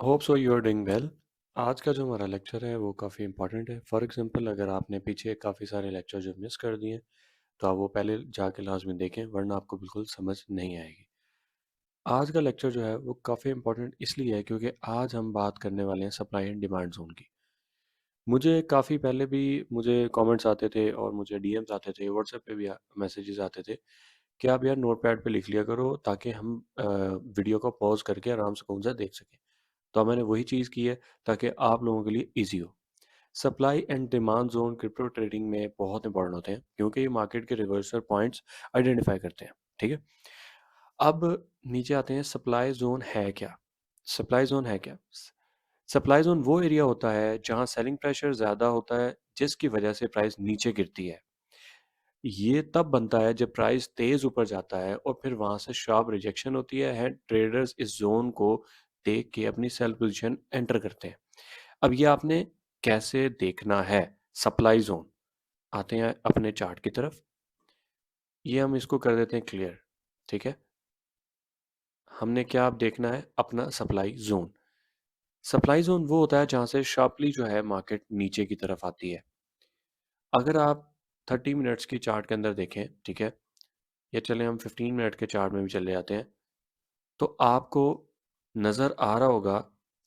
Hope so you are doing well. आज का जो हमारा लेक्चर है वो काफ़ी इंपॉर्टेंट है। फॉर एग्जांपल अगर आपने पीछे काफ़ी सारे लेक्चर जो मिस कर दिए हैं तो आप वो पहले जाके लाजमी देखें, वरना आपको बिल्कुल समझ नहीं आएगी। आज का लेक्चर जो है वो काफ़ी इंपॉर्टेंट इसलिए है क्योंकि आज हम बात करने वाले हैं सप्लाई एंड डिमांड जोन की। मुझे काफ़ी पहले भी मुझे कमेंट्स आते थे और मुझे डीएम्स आते थे, व्हाट्सएप पे भी मैसेजेस आते थे कि आप यार नोटपैड पे लिख लिया करो ताकि हम वीडियो को पॉज करके आराम से कौन सा देख सकें। तो मैंने वही चीज़ की है ताकि आप लोगों के लिए ईज़ी हो। Supply and demand zone crypto trading में बहुत इंपॉर्टेंट होते हैं क्योंकि ये मार्केट के रिवर्सल पॉइंट्स आइडेंटिफाई करते हैं। ठीक है? अब नीचे आते हैं, सप्लाई ज़ोन है क्या? सप्लाई ज़ोन है क्या? सप्लाई ज़ोन वो एरिया होता है जहाँ सेलिंग प्रेशर ज़्यादा होता है जिसकी वजह से प्राइस नीचे गिरती है। ये तब बनता है जब प्राइस तेज़ ऊपर जाता है और फिर वहाँ से शार्प रिजेक्शन होती है। ट्रेडर्स इस ज़ोन को देख के अपनी सेल पोज़ीशन एंटर करते हैं। अब ये आपने कैसे देखना है सप्लाई ज़ोन? आते हैं अपने चार्ट की तरफ। ये हम इसको कर देते हैं क्लियर, ठीक है? हमने क्या अब देखना है? अपना सप्लाई ज़ोन। सप्लाई ज़ोन वो होता है जहाँ से शार्पली जो है मार्केट नीचे की तरफ आती है। अगर आप 30 मिनट्स की चार्ट के अंदर देखें, ठीक है? या चलें हम 15 मिनट के चार्ट में भी चले जाते हैं, तो आपको नज़र आ रहा होगा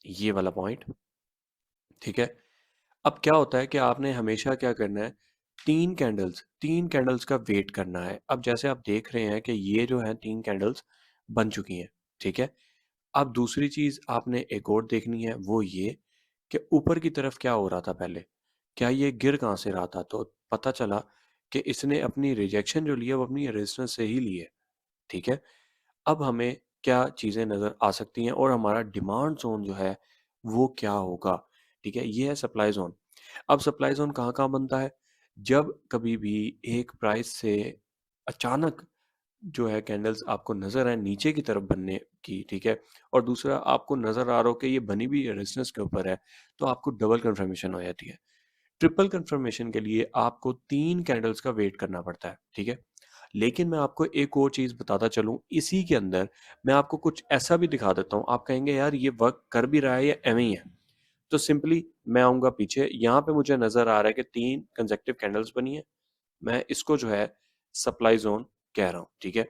ये वाला पॉइंट, ठीक है? अब क्या होता है कि आपने हमेशा क्या करना है, 3 कैंडल्स का वेट करना है। अब जैसे आप देख रहे हैं कि ये जो है 3 कैंडल्स बन चुकी हैं, ठीक है? अब दूसरी चीज़ आपने एक और देखनी है, वो ये कि ऊपर की तरफ क्या हो रहा था पहले? क्या ये गिर कहाँ से रहा था? तो पता चला कि इसने अपनी रिजेक्शन जो ली है, वो अपनी रेजिस्टेंस से ही ली है, ठीक है? अब हमें क्या चीज़ें नज़र आ सकती हैं और हमारा डिमांड ज़ोन जो है, वो क्या होगा? ठीक है? ये है सप्लाई ज़ोन। अब सप्लाई ज़ोन कहाँ-कहाँ बनता है? जब कभी भी एक प्राइस से अचानक जो है कैंडल्स आपको नज़र आए नीचे की तरफ बनने की, ठीक है? और दूसरा आपको नज़र आ रहा हो कि ये बनी भी रेजिस्टेंस के ऊपर है, तो आपको डबल कन्फर्मेशन हो जाती है। ट्रिपल कन्फर्मेशन के लिए आपको 3 कैंडल्स का वेट करना पड़ता है, ठीक है? लेकिन मैं आपको एक और चीज़ बताता चलूँ, इसी के अंदर मैं आपको कुछ ऐसा भी दिखा देता हूँ, आप कहेंगे यार ये वर्क कर भी रहा है या एवें ही है। तो सिंपली मैं आऊँगा पीछे, यहाँ पे मुझे नज़र आ रहा है कि 3 कंसेक्टिव कैंडल्स बनी हैं, मैं इसको जो है सप्लाई ज़ोन कह रहा हूँ, ठीक है?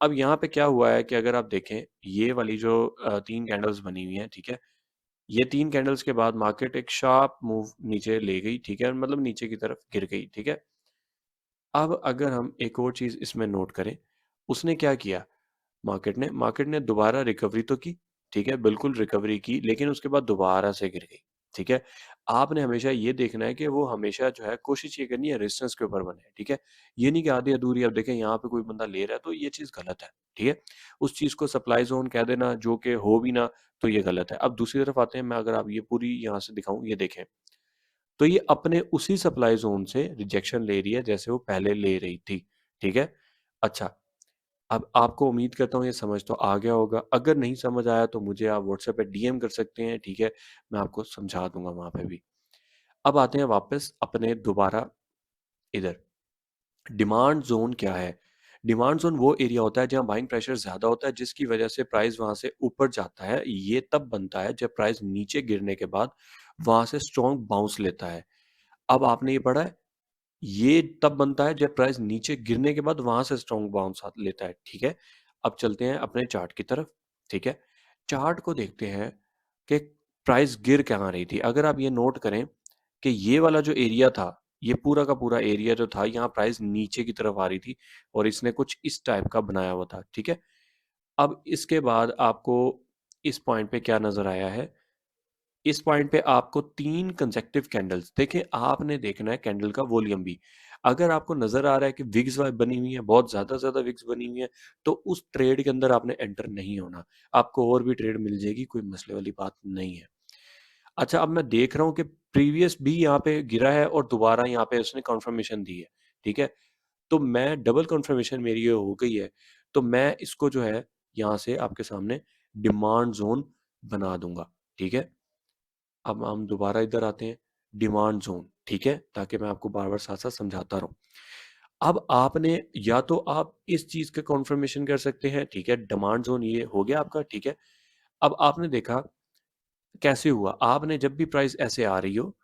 अब यहाँ पे क्या हुआ है कि अगर आप देखें, ये वाली जो 3 कैंडल्स बनी हुई हैं, ठीक है? ये 3 कैंडल्स के बाद मार्केट एक शार्प मूव नीचे ले गई, ठीक है? मतलब नीचे की तरफ गिर गई, ठीक है? अब अगर हम एक और चीज़ इसमें नोट करें, उसने क्या किया मार्केट ने दोबारा रिकवरी तो की, ठीक है? बिल्कुल रिकवरी की, लेकिन उसके बाद दोबारा से गिर गई, ठीक है? आपने हमेशा ये देखना है कि वो हमेशा जो है कोशिश ये करनी है रेजिस्टेंस के ऊपर बने, ठीक है? ये नहीं कि आधी-अधूरी अब देखें यहाँ पे कोई बंदा ले रहा है, तो ये चीज़ गलत है, ठीक है? उस चीज़ को सप्लाई ज़ोन कह देना जो कि हो भी ना, तो ये गलत है। अब दूसरी तरफ आते हैं, मैं अगर आप ये पूरी यहाँ से दिखाऊँ, ये देखें। तो ये अपने उसी सप्लाई ज़ोन से रिजेक्शन ले रही है जैसे वो पहले ले रही थी, ठीक है? अच्छा, अब आपको उम्मीद करता हूँ ये समझ तो आ गया होगा। अगर नहीं समझ आया तो मुझे आप व्हाट्सएप पे डीएम कर सकते हैं, ठीक है? मैं आपको समझा दूँगा वहाँ पे भी। अब आते हैं वापस अपने दोबारा इधर, डिमांड ज़ोन क्या है? डिमांड ज़ोन वो एरिया होता है जहाँ बाइंग प्रेशर ज़्यादा होता है जिसकी वजह से प्राइस वहाँ से ऊपर जाता है। ये तब बनता है जब प्राइस नीचे गिरने के बाद वहाँ से स्ट्रॉन्ग बाउंस लेता है। अब आपने ये पढ़ा है? ये तब बनता है जब प्राइस नीचे गिरने के बाद वहाँ से स्ट्रॉन्ग बाउंस लेता है, ठीक है? अब चलते हैं अपने चार्ट की तरफ, ठीक है? चार्ट को देखते हैं कि प्राइस गिर कहाँ रही थी। अगर आप ये नोट करें कि ये वाला जो एरिया था, ये पूरा का पूरा एरिया जो था, यहाँ प्राइस नीचे की तरफ आ रही थी और इसने कुछ इस टाइप का बनाया हुआ था, ठीक है? अब इसके बाद आपको इस पॉइंट पे क्या नज़र आया है, इस पॉइंट पे आपको 3 कंसेक्टिव कैंडल्स देखें, आपने देखना है कैंडल का वॉल्यूम भी। अगर आपको नज़र आ रहा है कि विग्स बनी हुई है, बहुत ज़्यादा विग्स बनी हुई है, तो उस ट्रेड के अंदर आपने एंटर नहीं होना। आपको और भी ट्रेड मिल जाएगी, कोई मसले वाली बात नहीं है। अच्छा, अब मैं देख रहा हूँ कि प्रीवियस भी यहाँ पे गिरा है और दोबारा यहाँ पे उसने कन्फर्मेशन दी है, ठीक है? तो मैं डबल कन्फर्मेशन मेरी ये हो गई है, तो मैं इसको जो है यहाँ से आपके सामने डिमांड ज़ोन बना दूँगा, ठीक है? अब हम दोबारा इधर आते हैं, डिमांड ज़ोन, ठीक है? ताकि मैं आपको बार-बार साथ-साथ समझाता रहूँ। अब आपने या तो आप इस चीज़ का कन्फर्मेशन कर सकते हैं, ठीक है? डिमांड ज़ोन ये हो गया आपका, ठीक है? अब आपने देखा कैसे हुआ? आपने जब भी प्राइस ऐसे आ रही हो,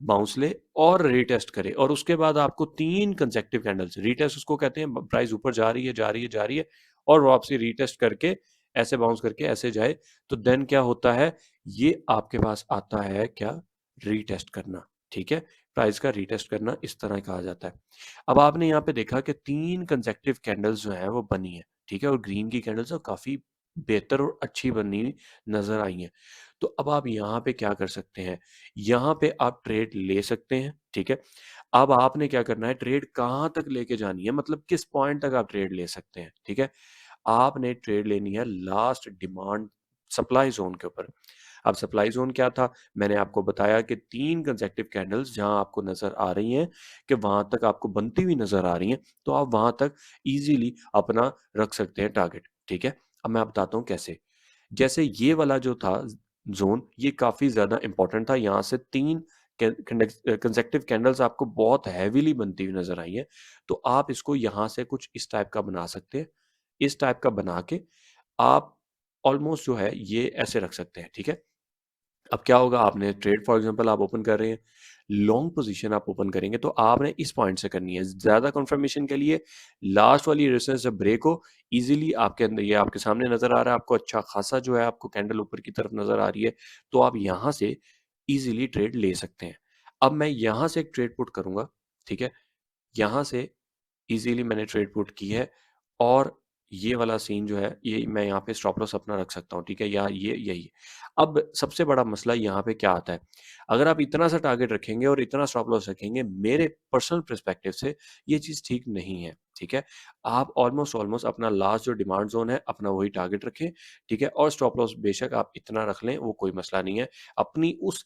बाउंस ले और रीटेस्ट करे और उसके बाद आपको 3 कंसेक्टिव कैंडल्स रीटेस्ट उसको कहते हैं ब प्राइस ऊपर जा रही है, जा रही है, जा रही है और वापसी रीटेस्ट करके ऐसे बाउंस करके ऐसे जाए, तो देन क्या होता है, ये आपके पास आता है क्या? रीटेस्ट करना, ठीक है? प्राइस का रीटेस्ट करना इस तरह कहा जाता है। अब आपने यहाँ पे देखा कि 3 कंसेक्टिव कैंडल्स जो हैं वो बनी हैं, ठीक है? और ग्रीन की कैंडल्स तो काफ़ी बेहतर और अच्छी बनी हुई नज़र आई हैं। तो अब आप यहाँ पे क्या कर सकते हैं? यहाँ पे आप ट्रेड ले सकते हैं, ठीक है? अब आपने क्या करना है, ट्रेड कहाँ तक लेके जानी है, मतलब किस पॉइंट तक आप ट्रेड ले सकते हैं, ठीक है? आपने ट्रेड लेनी है लास्ट डिमांड सप्लाई ज़ोन के ऊपर। अब सप्लाई ज़ोन क्या था? मैंने आपको बताया कि 3 कंसेक्टिव कैंडल्स जहाँ आपको नज़र आ रही हैं कि वहाँ तक आपको बनती हुई नज़र आ रही हैं, तो आप वहाँ तक ईज़िली अपना रख सकते हैं टारगेट, ठीक है? अब मैं बताता हूँ कैसे। जैसे ये वाला जो था ज़ोन, ये काफ़ी ज़्यादा इम्पोर्टेंट था, यहाँ से 3 कंसेक्टिव कैंडल्स आपको बहुत हेवीली बनती हुई नज़र आई हैं, तो आप इसको यहाँ से कुछ इस टाइप का बना सकते हैं। इस टाइप का बना के आप ऑलमोस्ट जो है ये ऐसे रख सकते हैं, ठीक है? अब क्या होगा आपने ट्रेड फॉर एग्ज़ाम्पल आप ओपन कर रहे हैं, लॉन्ग पोज़ीशन आप ओपन करेंगे तो आपने इस पॉइंट से करनी है। ज़्यादा कन्फर्मेशन के लिए लास्ट वाली रेजिस्टेंस जब ब्रेक हो, ईज़िली आपके अंदर ये आपके सामने नज़र आ रहा है, आपको अच्छा खासा जो है आपको कैंडल ऊपर की तरफ नज़र आ रही है, तो आप यहाँ से ईज़िली ट्रेड ले सकते हैं। अब मैं यहाँ से एक ट्रेड पुट करूँगा, ठीक है? यहाँ से ईज़िली मैंने ट्रेड पुट की है और ये वाला सीन जो है, ये मैं यहाँ पे स्टॉप लॉस अपना रख सकता हूँ, ठीक है? या ये यही। अब सबसे बड़ा मसला यहाँ पे क्या आता है? अगर आप इतना सा टारगेट रखेंगे और इतना स्टॉप लॉस रखेंगे, मेरे पर्सनल पर्सपेक्टिव से ये चीज़ ठीक नहीं है, ठीक है? आप ऑलमोस्ट ऑलमोस्ट अपना लास्ट जो डिमांड ज़ोन है, अपना वही टारगेट रखें, ठीक है? और स्टॉप लॉस बेशक आप इतना रख लें, वो कोई मसला नहीं है। अपनी उस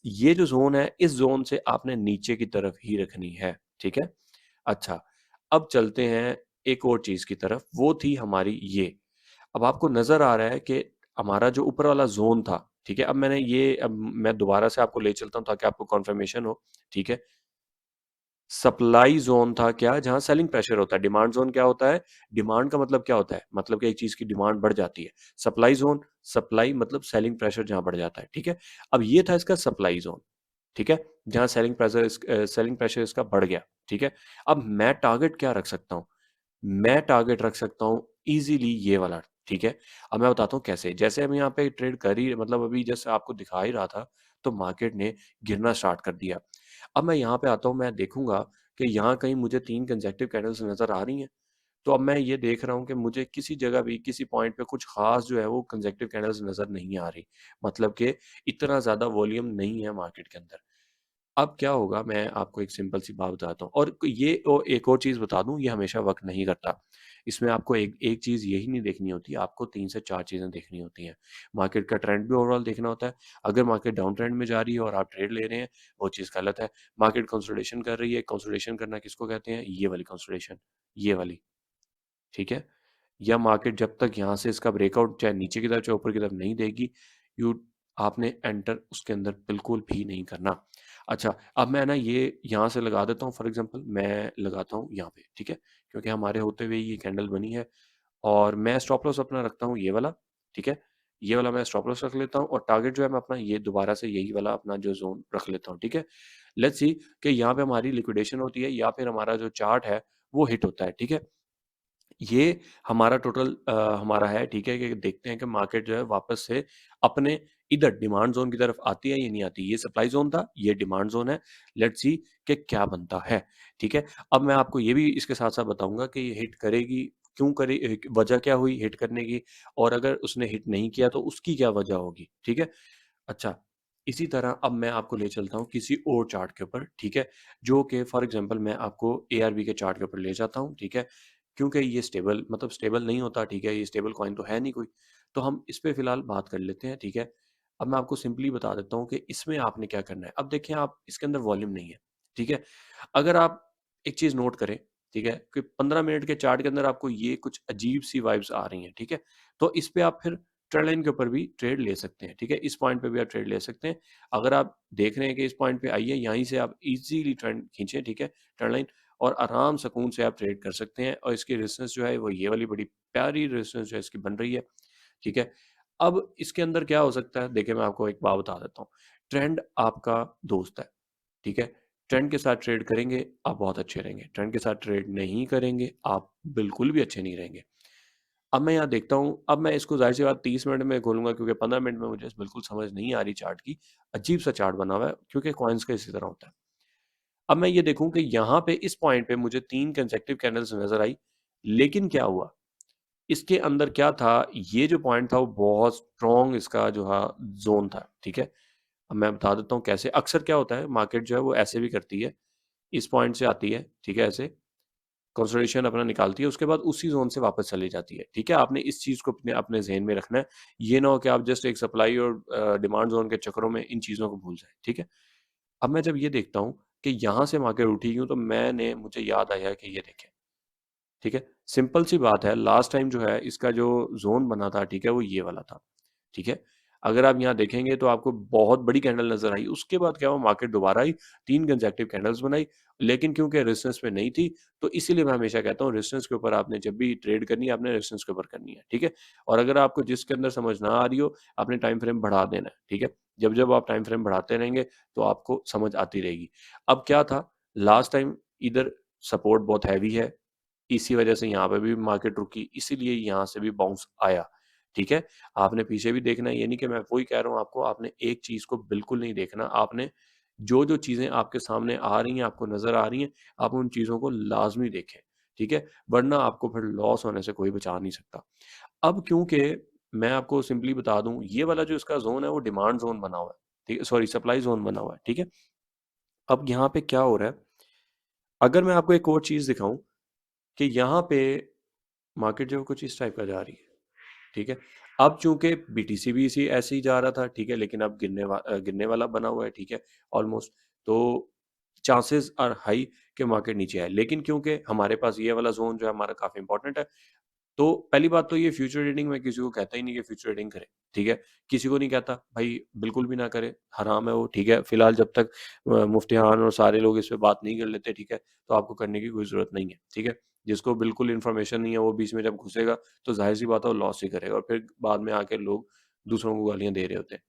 ये जो ज़ोन है, इस ज़ोन से आपने नीचे की तरफ ही रखनी है, ठीक है? अच्छा, अब चलते हैं एक और चीज़ की तरफ, वो थी हमारी ये। अब आपको नज़र आ रहा है कि हमारा जो ऊपर वाला ज़ोन था, ठीक है? अब मैं दोबारा से आपको ले चलता हूँ ताकि आपको कन्फर्मेशन हो, ठीक है? सप्लाई ज़ोन था क्या? जहाँ सेलिंग प्रेशर होता है। डिमांड ज़ोन क्या होता है? डिमांड का मतलब क्या होता है? मतलब कि एक चीज़ की डिमांड बढ़ जाती है। सप्लाई ज़ोन, सप्लाई मतलब सेलिंग प्रेशर जहाँ बढ़ जाता है, ठीक है? अब ये था इसका सप्लाई ज़ोन, ठीक है? जहाँ सेलिंग प्रेशर इसका बढ़ गया, ठीक है? अब मैं टारगेट क्या रख सकता हूँ? मैं टारगेट रख सकता हूँ ईज़िली ये वाला, ठीक है? अब मैं बताता हूँ कैसे। जैसे हम यहाँ पे ट्रेड कर ही मतलब अभी जैसे आपको दिखा ही रहा था, तो मार्केट ने गिरना स्टार्ट कर दिया। अब मैं यहाँ पे आता हूँ, मैं देखूँगा कि यहाँ कहीं मुझे 3 कंसेक्टिव कैंडल्स नज़र आ रही हैं। तो अब मैं ये देख रहा हूँ कि मुझे किसी जगह भी, किसी पॉइंट पे कुछ ख़ास जो है वो कंसेक्टिव कैंडल्स नज़र नहीं आ रही। मतलब कि इतना ज़्यादा वॉल्यूम नहीं है मार्केट के अंदर। अब क्या होगा, मैं आपको एक सिंपल सी बात बताता हूँ और ये एक और चीज़ बता दूँ, ये हमेशा वर्क नहीं करता। इसमें आपको एक एक चीज़ यही नहीं देखनी होती, आपको 3 से 4 चीज़ें देखनी होती हैं। मार्केट का ट्रेंड भी ओवरऑल देखना होता है। अगर मार्केट डाउन ट्रेंड में जा रही है और आप ट्रेड ले रहे हैं, वो चीज़ गलत है। मार्केट कंसोलिडेशन कर रही है, कंसोलिडेशन करना किसको कहते हैं? ये वाली कंसोलिडेशन, ये वाली, ठीक है? या मार्केट जब तक यहाँ से इसका ब्रेकआउट चाहे नीचे की तरफ चाहे ऊपर की तरफ नहीं देगी, यू आपने एंटर उसके अंदर बिल्कुल भी नहीं करना। अच्छा, अब मैं ना ये यहाँ से लगा देता हूँ, फॉर एग्ज़ाम्पल मैं लगाता हूँ यहाँ पे, ठीक है? क्योंकि हमारे होते हुए ये कैंडल बनी है और मैं स्टॉप लॉस अपना रखता हूँ ये वाला, ठीक है? ये वाला मैं स्टॉप लॉस रख लेता हूँ और टारगेट जो है मैं अपना ये दोबारा से यही वाला अपना जो ज़ोन रख लेता हूँ, ठीक है? लेट्स सी कि यहाँ पे हमारी लिक्विडेशन होती है या फिर हमारा जो चार्ट है, वो हिट होता है, ठीक है? ये हमारा टोटल हमारा है, ठीक है? कि देखते हैं कि मार्केट जो है वापस से अपने इधर डिमांड ज़ोन की तरफ आती है या नहीं आती। ये सप्लाई ज़ोन था, ये डिमांड ज़ोन है। लेट्स सी कि क्या बनता है, ठीक है? अब मैं आपको ये भी इसके साथ-साथ बताऊँगा कि ये हिट करेगी, क्यों करे वजह क्या हुई हिट करने की और अगर उसने हिट नहीं किया तो उसकी क्या वजह होगी, ठीक है? अच्छा, इसी तरह अब मैं आपको ले चलता हूँ किसी और चार्ट के ऊपर, ठीक है? जो कि फॉर एग्ज़ाम्पल मैं आपको एआरबी के चार्ट के ऊपर ले जाता हूँ, ठीक है? क्योंकि ये स्टेबल मतलब स्टेबल नहीं होता, ठीक है? ये स्टेबल कॉइन तो है नहीं कोई। तो हम इस पे फ़िलहाल बात कर लेते हैं, ठीक है? अब मैं आपको सिंपली बता देता हूँ कि इसमें आपने क्या करना है। अब देखिए आप इसके अंदर वॉल्यूम नहीं है, ठीक है? अगर आप एक चीज़ नोट करें, ठीक है? कि 15 मिनट के चार्ट के अंदर आपको ये कुछ अजीब-सी वाइब्स आ रही हैं, ठीक है? तो इस पे आप फिर ट्रेंड लाइन के ऊपर भी ट्रेड ले सकते हैं, ठीक है? इस पॉइंट पे भी आप ट्रेड ले सकते हैं। अगर आप देख रहे हैं कि इस पॉइंट पे आई है, यहीं से आप ईज़िली ट्रेंड खींचे, ठीक है? ट्रेंड लाइन और आराम सुकून से आप ट्रेड कर सकते हैं और इसकी रेजिस्टेंस जो है वो ये वाली बड़ी प्यारी रेजिस्टेंस जो है इसकी बन रही है, ठीक है? अब इसके अंदर क्या हो सकता है? देखिए, मैं आपको एक बात बता देता हूँ। ट्रेंड आपका दोस्त है, ठीक है? ट्रेंड के साथ ट्रेड करेंगे, आप बहुत अच्छे रहेंगे। ट्रेंड के साथ ट्रेड नहीं करेंगे, आप बिल्कुल भी अच्छे नहीं रहेंगे। अब मैं यहाँ देखता हूँ, अब मैं इसको ज़ाहिर-सी बात 30 मिनट में खोलूँगा क्योंकि 15 मिनट में मुझे बिल्कुल समझ नहीं आ रही चार्ट की। अजीब-सा चार्ट बना हुआ है क्योंकि कॉइन्स का इसी तरह होता है। अब मैं ये देखूँ कि यहाँ पे इस पॉइंट पे मुझे 3 कंसेक्युटिव कैंडल्स नज़र आई, लेकिन क्या हुआ? इसके अंदर क्या था, ये जो पॉइंट था वो बहुत स्ट्रॉन्ग इसका जो ज़ोन था, ठीक है? अब मैं बता देता हूँ कैसे। अक्सर क्या होता है मार्केट जो है वो ऐसे भी करती है, इस पॉइंट से आती है, ठीक है? ऐसे कंसोलिडेशन अपना निकालती है, उसके बाद उसी ज़ोन से वापस चली जाती है, ठीक है? आपने इस चीज़ को अपने अपने ज़हन में रखना है। ये ना हो कि आप जस्ट एक सप्लाई और डिमांड ज़ोन के चक्करों में इन चीज़ों को भूल जाएँ, ठीक है? अब मैं जब ये देखता हूँ कि यहाँ से मार्केट उठी क्यों, तो मुझे याद आया कि ये देखें, ठीक है? सिंपल सी बात है, लास्ट टाइम जो है इसका जो ज़ोन बना था, ठीक है? वो ये वाला था, ठीक है? अगर आप यहाँ देखेंगे तो आपको बहुत बड़ी कैंडल नज़र आई, उसके बाद क्या हुआ मार्केट दोबारा आई, 3 कंसेक्युटिव कैंडल्स बनाई, लेकिन क्योंकि रेजिस्टेंस पे नहीं थी, तो इसीलिए मैं हमेशा कहता हूँ रेजिस्टेंस के ऊपर आपने जब भी ट्रेड करनी है, आपने रेजिस्टेंस के ऊपर करनी है, ठीक है? और अगर आपको जिसके अंदर समझ ना आ रही हो, आपने टाइम फ्रेम बढ़ा देना है, ठीक है? जब-जब आप टाइम फ्रेम बढ़ाते रहेंगे, तो आपको समझ आती रहेगी। अब क्या था, लास्ट टाइम इधर सपोर्ट बहुत हैवी है, इसी वजह से यहाँ पे भी मार्केट रुकी, इसीलिए यहाँ से भी बाउंस आया, ठीक है? आपने पीछे भी देखना है, ये नहीं कि मैं वही कह रहा हूँ आपको, आपने एक चीज़ को बिल्कुल नहीं देखना, आपने जो-जो चीज़ें आपके सामने आ रही हैं, आपको नज़र आ रही हैं, आप उन चीज़ों को लाज़मी देखें, ठीक है? वरना आपको फिर लॉस होने से कोई बचा नहीं सकता। अब क्योंकि मैं आपको सिंपली बता दूँ, ये वाला जो इसका ज़ोन है, वो डिमांड ज़ोन बना हुआ है, ठीक है? सॉरी सप्लाई ज़ोन बना हुआ है, ठीक है? अब यहाँ पे क्या हो रहा है, अगर मैं आपको एक और चीज़ दिखाऊँ कि यहाँ पे मार्केट जो है कुछ इस टाइप का जा रही है, ठीक है? अब चूँकि बीटीसी भी इसी ऐसे ही जा रहा था, ठीक है? लेकिन अब गिरने वाला बना हुआ है, ठीक है? ऑलमोस्ट तो चांसेस आर हाई कि मार्केट नीचे आए। लेकिन क्योंकि हमारे पास ये वाला ज़ोन जो है हमारा काफ़ी इम्पोर्टेंट है, तो पहली बात तो ये फ्यूचर ट्रेडिंग में किसी को कहता ही नहीं कि फ्यूचर ट्रेडिंग करे, ठीक है? किसी को नहीं कहता, भाई बिल्कुल भी ना करे, हराम है वो, ठीक है? फिलहाल जब तक मुफ्ती खान और सारे लोग इस पे बात नहीं कर लेते, ठीक है? तो आपको करने की कोई ज़रूरत नहीं है, ठीक है? जिसको बिल्कुल इन्फॉर्मेशन नहीं है, वो बीच में जब घुसेगा, तो ज़ाहिर-सी बात है वो लॉस ही करेगा और फिर बाद में आके लोग दूसरों को गालियाँ दे रहे होते हैं।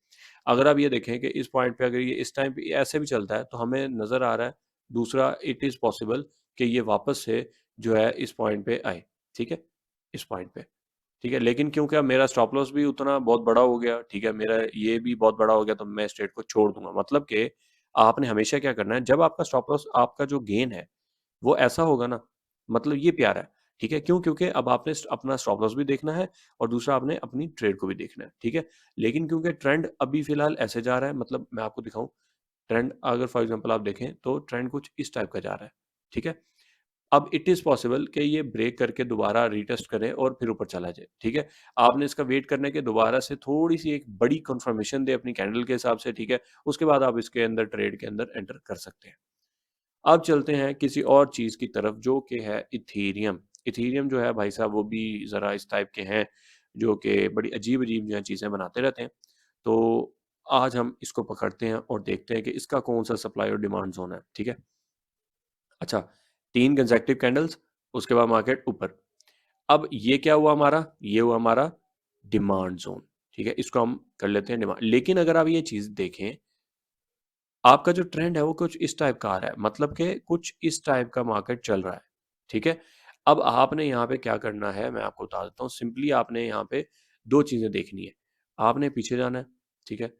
अगर आप ये देखें कि इस पॉइंट पे अगर ये इस टाइम पे ऐसे भी चलता है, तो हमें नज़र आ रहा है, दूसरा इट इज़ पॉसिबल कि ये वापस से जो है इस पॉइंट पे आए, ठीक है? इस पॉइंट पे। ठीक है, लेकिन क्योंकि अब मेरा स्टॉप लॉस भी उतना बहुत बड़ा हो गया, ठीक है, मेरा ये भी बहुत बड़ा हो गया तो मैं इस ट्रेड को छोड़ दूँगा। मतलब कि आपने हमेशा क्या करना है, जब आपका स्टॉप लॉस आपका जो गेन है, वो ऐसा होगा ना, मतलब ये प्यारा है, ठीक है? क्यों? क्योंकि अब आपने अपना स्टॉप लॉस भी देखना है और दूसरा आपने अपनी ट्रेड को भी देखना है, ठीक है? लेकिन क्योंकि ट्रेंड अभी फ़िलहाल ऐसे जा रहा है, मतलब मैं आपको दिखाऊँ, ट्रेंड अगर फॉर एग्ज़ाम्पल आप देखें, तो ट्रेंड कुछ इस टाइप का जा रहा है, ठीक है? अब इट इज़ पॉसिबल कि ये ब्रेक करके दोबारा रीटेस्ट करे और फिर ऊपर चला जाए, ठीक है? आपने इसका वेट करना है कि दोबारा से थोड़ी-सी एक बड़ी कन्फर्मेशन दे अपनी कैंडल के हिसाब से, ठीक है? उसके बाद आप इसके अंदर ट्रेड के अंदर एंटर कर सकते हैं। अब चलते हैं किसी और चीज़ की तरफ जो कि है इथेरियम। इथेरियम जो है भाई साहब वो भी ज़रा इस टाइप के हैं, जो कि बड़ी अजीब-अजीब जो है चीज़ें बनाते रहते हैं। तो आज हम इसको पकड़ते हैं और देखते हैं कि इसका कौन-सा सप्लाई और डिमांड ज़ोन है, ठीक है? अच्छा, 3 कंसेक्युटिव कैंडल्स, उसके बाद मार्केट ऊपर। अब ये क्या हुआ हमारा? ये हुआ हमारा डिमांड ज़ोन, ठीक है? इसको हम कर लेते हैं डिमांड। लेकिन अगर आप ये चीज़ देखें, आपका जो ट्रेंड है वो कुछ इस टाइप का आ रहा है, मतलब कि कुछ इस टाइप का मार्केट चल रहा है, ठीक है? अब आपने यहाँ पे क्या करना है, मैं आपको बता देता हूँ। सिंपली आपने यहाँ पे 2 चीज़ें देखनी है। आपने पीछे जाना है, ठीक है?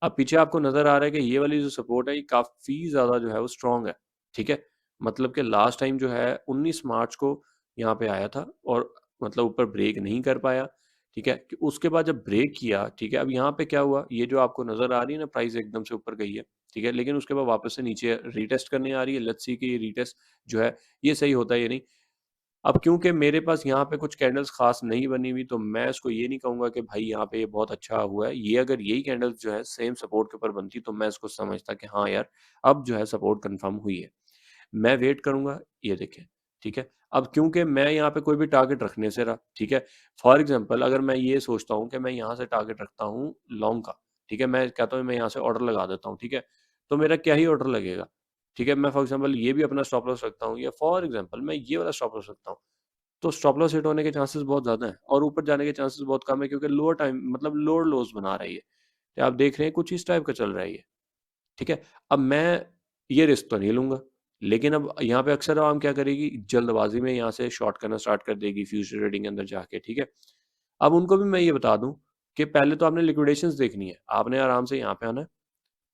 अब पीछे आपको नज़र आ रहा है कि ये वाली जो सपोर्ट है, ये काफ़ी ज़्यादा जो है वो स्ट्रॉन्ग है, ठीक है? मतलब कि लास्ट टाइम जो है 19 मार्च को यहाँ पे आया था और मतलब ऊपर ब्रेक नहीं कर पाया, ठीक है? कि उसके बाद जब ब्रेक किया, ठीक है? अब यहाँ पे क्या हुआ, ये जो आपको नज़र आ रही है ना प्राइस एकदम से ऊपर गई है, ठीक है? लेकिन उसके बाद वापस से नीचे रीटेस्ट करने आ रही है, लेट्स सी कि ये रीटेस्ट जो है, ये सही होता है या नहीं। अब क्योंकि मेरे पास यहाँ पे कुछ कैंडल्स ख़ास नहीं बनी हुई, तो मैं इसको ये नहीं कहूँगा कि भाई यहाँ पे ये बहुत अच्छा हुआ है। ये अगर यही कैंडल्स जो है सेम सपोर्ट के ऊपर बनती, तो मैं इसको समझता कि हाँ यार, अब जो है सपोर्ट कन्फर्म हुई है। मैं वेट करूँगा, ये देखें, ठीक है? अब क्योंकि मैं यहाँ पे कोई भी टारगेट रखने से रहा, ठीक है? फॉर एग्ज़ाम्पल अगर मैं ये सोचता हूँ कि मैं यहाँ से टारगेट रखता हूँ लॉन्ग का, ठीक है? मैं कहता हूँ मैं यहाँ से ऑर्डर लगा देता हूँ, ठीक है? तो मेरा क्या ही ऑर्डर लगेगा, ठीक है? मैं फॉर एग्ज़ाम्पल ये भी अपना स्टॉप लॉस रखता हूँ या फॉर एग्ज़ाम्पल मैं ये वाला स्टॉप लॉस रखता हूँ। तो स्टॉप लॉस हिट होने के चांसेस बहुत ज़्यादा हैं और ऊपर जाने के चांसेस बहुत कम है क्योंकि लोअर टाइम मतलब लोअर लोज़ बना रही है। तो आप देख रहे हैं कुछ इस टाइप का चल रहा है ये, ठीक है? अब मैं ये रिस्क तो नहीं लूँगा, लेकिन अब यहाँ पे अक्सर आवाम क्या करेगी, जल्दबाज़ी में यहाँ से शॉर्ट करना स्टार्ट कर देगी फ्यूचर ट्रेडिंग के अंदर जाके, ठीक है? अब उनको भी मैं ये बता दूँ कि पहले तो आपने लिक्विडेशंस देखनी है, आपने आराम से यहाँ पे आना है,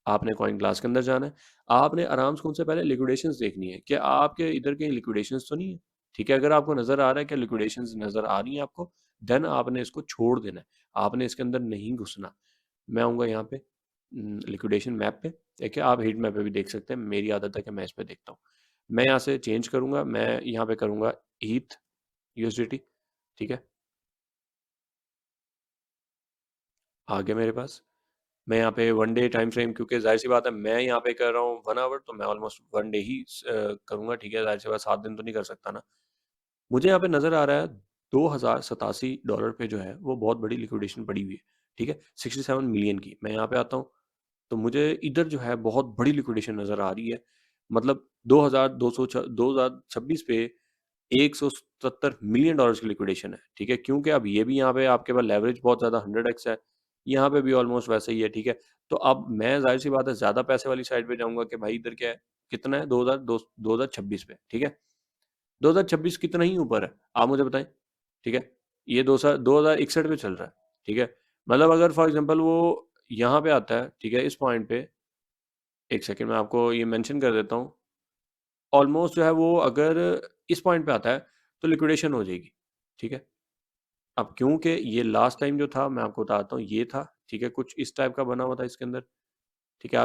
आपने कॉइन क्लास के अंदर जाना है, आपने आराम से उनसे पहले लिक्विडेशंस देखनी है कि आपके इधर कहीं लिक्विडेशंस तो नहीं है, ठीक है? अगर आपको नज़र आ रहा है कि लिक्विडेशंस नज़र आ रही हैं आपको, देन आपने इसको छोड़ देना है, आपने इसके अंदर नहीं घुसना। मैं आऊँगा यहाँ पे लिक्विडेशन मैप पे, ठीक है? आप हीट मैप पे भी देख सकते हैं, मेरी आदत है कि मैं इस पे देखता हूँ। मैं यहाँ से चेंज करूँगा, मैं यहाँ पे करूँगा ईथ यूएसडीटी, ठीक है? आ गया मेरे पास। मैं यहाँ पे 1 डे टाइम फ्रेम क्योंकि ज़ाहिर-सी बात है मैं यहाँ पे कर रहा हूँ 1 आवर तो मैं ऑलमोस्ट 1 डे ही करूँगा, ठीक है? ज़ाहिर-सी बात 7 दिन तो नहीं कर सकता ना। मुझे यहाँ पे नज़र आ रहा है $2087 पे जो है वो बहुत बड़ी लिक्विडेशन पड़ी हुई है, ठीक है? 67 मिलियन की। मैं यहाँ पे आता हूँ, तो मुझे इधर जो है बहुत बड़ी लिक्विडेशन नज़र आ रही है। मतलब 2026 पे $170 मिलियन की लिक्विडेशन है, ठीक है? क्योंकि अब ये भी यहाँ पे आपके पास लेवरेज बहुत ज़्यादा 100x है, यहाँ पे भी ऑलमोस्ट वैसा ही है, ठीक है? तो अब मैं ज़ाहिर-सी बात है ज़्यादा पैसे वाली साइड पे जाऊँगा कि भाई इधर क्या है, कितना है 2026 पे, ठीक है? 2026 कितना ही ऊपर है, आप मुझे बताएँ, ठीक है? ये 2061 पे चल रहा है, ठीक है? मतलब अगर फॉर एग्ज़ाम्पल वो यहाँ पे आता है, ठीक है? इस पॉइंट पे, 1 सेकंड मैं आपको ये मेंशन कर देता हूँ। ऑलमोस्ट जो है वो अगर इस पॉइंट पे आता है, तो लिक्विडेशन हो जाएगी, ठीक है? अब क्योंकि ये लास्ट टाइम जो था मैं आपको बताता हूँ ये था, ठीक है? कुछ इस टाइप का बना हुआ था इसके अंदर, ठीक है?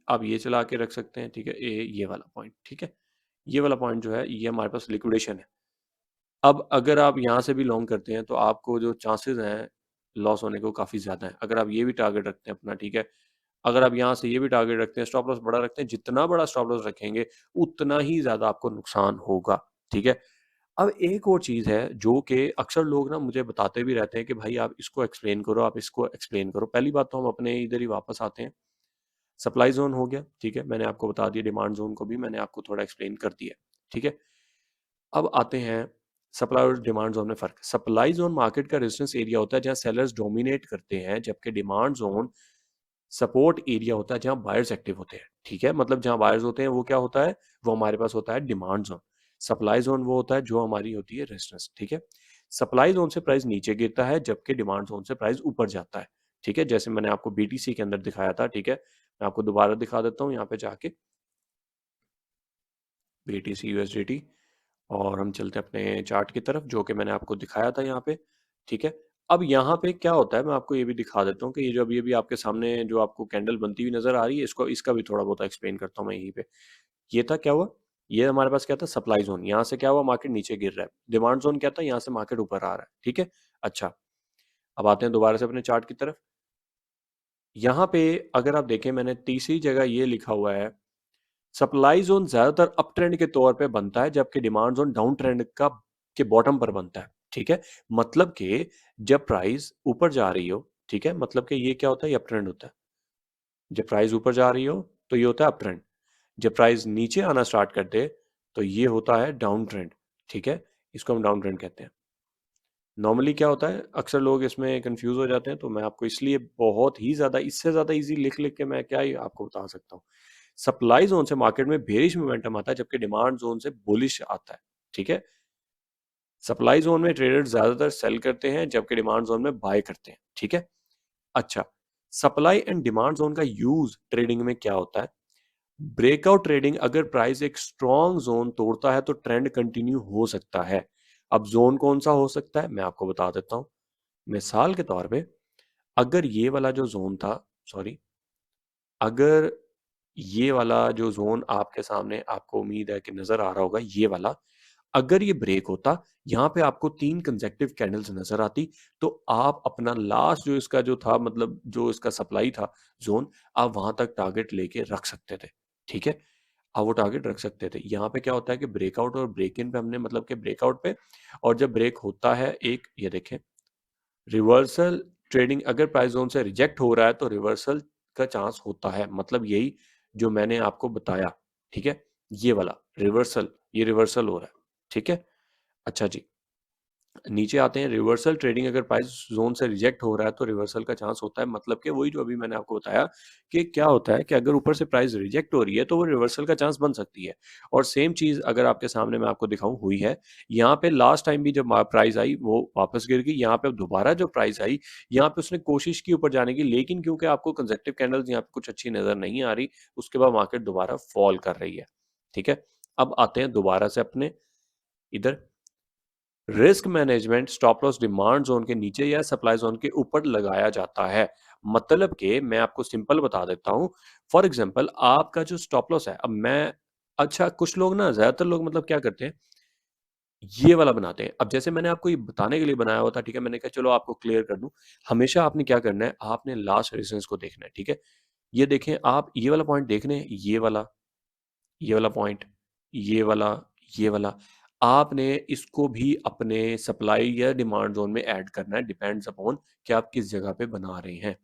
आप ये चला के रख सकते हैं, ठीक है? ये वाला पॉइंट, ठीक है? ये वाला पॉइंट जो है ये हमारे पास लिक्विडेशन है। अब अगर आप यहाँ से भी लॉन्ग करते हैं, तो आपको जो चांसेज़ हैं, लॉस होने के वो काफ़ी ज़्यादा हैं। अगर आप ये भी टारगेट रखते हैं अपना, ठीक है? अगर आप यहाँ से ये भी टारगेट रखते हैं, स्टॉप लॉस बड़ा रखते हैं, जितना बड़ा स्टॉप लॉस रखेंगे, उतना ही ज़्यादा आपको नुकसान होगा, ठीक है? अब एक और चीज़ है, जो कि अक्सर लोग ना मुझे बताते भी रहते हैं कि भाई आप इसको एक्सप्लेन करो, आप इसको एक्सप्लेन करो। पहली बात तो हम अपने इधर ही वापस आते हैं। सप्लाई ज़ोन हो गया, ठीक है? मैंने आपको बता दिया डिमांड ज़ोन को भी मैंने आपको थोड़ा एक्सप्लेन कर दिया, ठीक है? अब आते हैं सप्लाई और डिमांड ज़ोन में फ़र्क। सप्लाई ज़ोन मार्केट का रेजिस्टेंस एरिया होता है जहाँ सेलर्स डोमिनेट करते हैं, जबकि डिमांड ज़ोन सपोर्ट एरिया होता है जहाँ बायर्स एक्टिव होते हैं, ठीक है? मतलब जहाँ बायर्स होते हैं वो क्या होता है? वो हमारे पास होता है डिमांड ज़ोन। सप्लाई ज़ोन वो होता है जो हमारी होती है रेजिस्टेंस, ठीक है? सप्लाई ज़ोन से प्राइस नीचे गिरता है जबकि डिमांड ज़ोन से प्राइस ऊपर जाता है, ठीक है? जैसे मैंने आपको बीटीसी के अंदर दिखाया था, ठीक है? मैं आपको दोबारा दिखा देता हूँ यहाँ पे जाके बीटीसी यूएसडीटी और हम चलते हैं अपने चार्ट की तरफ जो कि मैंने आपको दिखाया था यहाँ पे, ठीक है? अब यहाँ पे क्या होता है मैं आपको ये भी दिखा देता हूँ कि ये जो अभी-अभी आपके सामने जो आपको कैंडल बनती हुई नज़र आ रही है इसको इसका भी थोड़ा बहुत एक्सप्लेन करता हूँ मैं यहीं पे। ये था क्या हुआ? ये हमारे पास क्या था सप्लाई ज़ोन, यहाँ से क्या हुआ मार्केट नीचे गिर रहा है। डिमांड ज़ोन क्या था? यहाँ से मार्केट ऊपर आ रहा है, ठीक है? अच्छा, अब आते हैं दोबारा से अपने चार्ट की तरफ। यहाँ पे अगर आप देखें मैंने तीसरी जगह ये लिखा हुआ है सप्लाई ज़ोन ज़्यादातर अप ट्रेंड के तौर पे बनता है, जबकि डिमांड ज़ोन डाउन ट्रेंड का के बॉटम पर बनता है, ठीक है? मतलब कि जब प्राइस ऊपर जा रही हो, ठीक है? मतलब कि ये क्या होता है? ये अप ट्रेंड होता है। जब प्राइस ऊपर जा रही हो, तो ये होता है अप ट्रेंड। जब प्राइस नीचे आना स्टार्ट कर दे, तो ये होता है डाउन ट्रेंड, ठीक है? इसको हम डाउन ट्रेंड कहते हैं। नॉर्मली क्या होता है, अक्सर लोग इसमें कन्फ्यूज़ हो जाते हैं, तो मैं आपको इसलिए बहुत ही ज़्यादा इससे ज़्यादा ईज़ी लिख-लिख के मैं क्या ही आपको बता सकता हूँ। सप्लाई ज़ोन से मार्केट में बेयरिश मोमेंटम आता है, जबकि डिमांड ज़ोन से बुलिश आता है, ठीक है? सप्लाई ज़ोन में ट्रेडर्स ज़्यादातर सेल करते हैं, जबकि डिमांड ज़ोन में बाय करते हैं, ठीक है? अच्छा, सप्लाई एंड डिमांड ज़ोन का यूज़ ट्रेडिंग में क्या होता है? ब्रेकआउट ट्रेडिंग अगर प्राइस एक स्ट्रॉन्ग ज़ोन तोड़ता है, तो ट्रेंड कंटिन्यू हो सकता है। अब ज़ोन कौन-सा हो सकता है, मैं आपको बता देता हूँ। मिसाल के तौर पे अगर ये वाला जो ज़ोन था सॉरी, अगर ये वाला जो ज़ोन आपके सामने आपको उम्मीद है कि नज़र आ रहा होगा ये वाला, अगर ये ब्रेक होता, यहाँ पे आपको 3 कंसेक्टिव कैंडल्स नज़र आती, तो आप अपना लास्ट जो इसका जो था मतलब जो इसका सप्लाई था ज़ोन, आप वहाँ तक टारगेट लेके रख सकते थे, ठीक है? आप वो टारगेट रख सकते थे। यहाँ पे क्या होता है कि ब्रेकआउट और ब्रेक इन पे हमने मतलब कि ब्रेकआउट पे और जब ब्रेक होता है एक ये देखें रिवर्सल ट्रेडिंग अगर प्राइस ज़ोन से रिजेक्ट हो रहा है तो रिवर्सल का चांस होता है। मतलब यही जो मैंने आपको बताया, ठीक है? ये वाला रिवर्सल, ये रिवर्सल हो रहा है, ठीक है? अच्छा जी। नीचे आते हैं रिवर्सल ट्रेडिंग अगर प्राइस ज़ोन से रिजेक्ट हो रहा है तो रिवर्सल का चांस होता है मतलब कि वही जो अभी मैंने आपको बताया कि क्या होता है कि अगर ऊपर से प्राइस रिजेक्ट हो रही है तो वो रिवर्सल का चांस बन सकती है। और सेम चीज़ अगर आपके सामने मैं आपको दिखाऊँ हुई है। यहाँ पे लास्ट टाइम भी जब प्राइस आई वो वापस गिर गई। यहाँ पे अब दोबारा जो प्राइस आई, यहाँ पे उसने कोशिश की ऊपर जाने की, लेकिन क्योंकि आपको कंसेक्टिव कैंडल्स यहाँ पे कुछ अच्छी नज़र नहीं आ रही, उसके बाद मार्केट दोबारा फॉल कर रही है। ठीक है? अब आते हैं दोबारा से अपने इधर risk management stop loss demand zone के नीचे या सप्लाई ज़ोन के ऊपर लगाया जाता है। मतलब कि मैं आपको सिंपल बता देता हूँ। फॉर एग्ज़ाम्पल आपका जो स्टॉप लॉस है, अब मैं अच्छा कुछ लोग ना ज़्यादातर लोग मतलब क्या करते हैं, ये वाला बनाते हैं। अब जैसे मैंने आपको ये बताने के लिए बनाया हुआ था, ठीक है? मैंने कहा चलो आपको क्लियर कर दूँ। हमेशा आपने क्या करना है, आपने लास्ट रेजिस्टेंस को देखना है, ठीक है? ये देखें आप ये वाला पॉइंट देख रहे हैं, ये वाला पॉइंट, ये वाला, ये वाला। आपने इसको भी अपने सप्लाई या डिमांड ज़ोन में ऐड करना है, डिपेंड्स अपॉन कि आप किस जगह पे बना रहे हैं।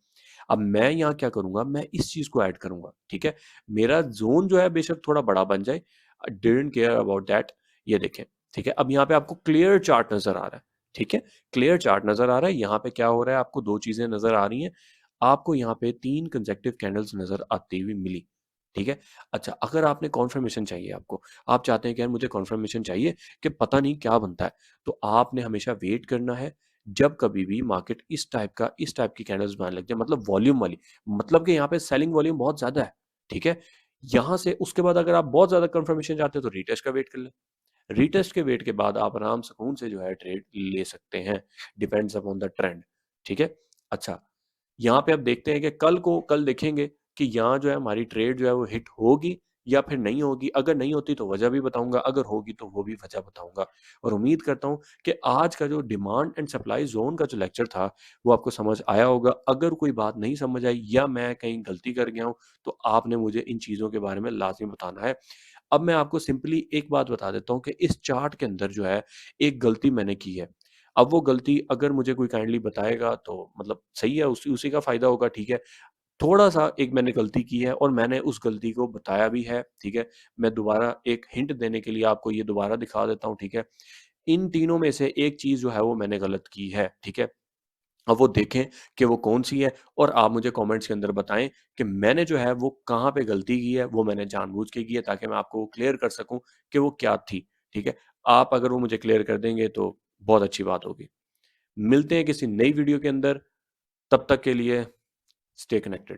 अब मैं यहाँ क्या करूँगा, मैं इस चीज़ को ऐड करूँगा, ठीक है? मेरा ज़ोन जो है बेशक थोड़ा बड़ा बन जाए, डिडन्ट केयर अबाउट दैट। ये देखें, ठीक है? अब यहाँ पे आपको क्लियर चार्ट नज़र आ रहा है, ठीक है? क्लियर चार्ट नज़र आ रहा है, यहाँ पे क्या हो रहा है, आपको 2 चीज़ें नज़र आ रही हैं। आपको यहाँ पे 3 कंसेक्टिव कैंडल्स नज़र आती हुई मिली, ठीक है? अच्छा, अगर आपने कन्फर्मेशन चाहिए आपको, आप चाहते हैं कि यार मुझे कन्फर्मेशन चाहिए कि पता नहीं क्या बनता है, तो आपने हमेशा वेट करना है, जब कभी भी मार्केट इस टाइप की कैंडल्स बनाने लग जाए, मतलब वॉल्यूम वाली, मतलब कि यहाँ पे सेलिंग वॉल्यूम बहुत ज़्यादा है, ठीक है? यहाँ से उसके बाद अगर आप बहुत ज़्यादा कन्फर्मेशन चाहते हो तो रीटेस्ट का वेट कर लें। रीटेस्ट के वेट के बाद आप आराम सुकून से जो है ट्रेड ले सकते हैं, डिपेंड्स अपॉन द ट्रेंड, ठीक है? अच्छा, यहाँ पे अब देखते हैं कि कल देखेंगे कि यहाँ जो है हमारी ट्रेड जो है वो हिट होगी या फिर नहीं होगी। अगर नहीं होती तो वजह भी बताऊँगा, अगर होगी तो वो भी वजह बताऊँगा। और उम्मीद करता हूँ कि आज का जो डिमांड एंड सप्लाई ज़ोन का जो लेक्चर था, वो आपको समझ आया होगा। अगर कोई बात नहीं समझ आई या मैं कहीं गलती कर गया हूँ, तो आपने मुझे इन चीज़ों के बारे में लाज़मी बताना है। अब मैं आपको सिंपली एक बात बता देता हूँ कि इस चार्ट के अंदर जो है, एक गलती मैंने की है। अब वो गलती अगर मुझे कोई काइंडली बताएगा तो मतलब सही है, उसी उसी का फ़ायदा होगा, ठीक है। थोड़ा-सा एक मैंने गलती की है और मैंने उस गलती को बताया भी है, ठीक है। मैं दोबारा एक हिंट देने के लिए आपको ये दोबारा दिखा देता हूँ, ठीक है। इन तीनों में से एक चीज़ जो है वो मैंने गलत की है, ठीक है। अब वो देखें कि वो कौन-सी है और आप मुझे कमेंट्स के अंदर बताएँ कि मैंने जो है वो कहाँ पे गलती की है, वो मैंने जानबूझ के की है ताकि मैं आपको क्लियर कर सकूँ कि वो क्या थी, ठीक है? आप अगर वो मुझे क्लियर कर देंगे तो बहुत अच्छी बात होगी। मिलते हैं किसी नई वीडियो के अंदर, तब तक के लिए स्टे कनेक्टेड।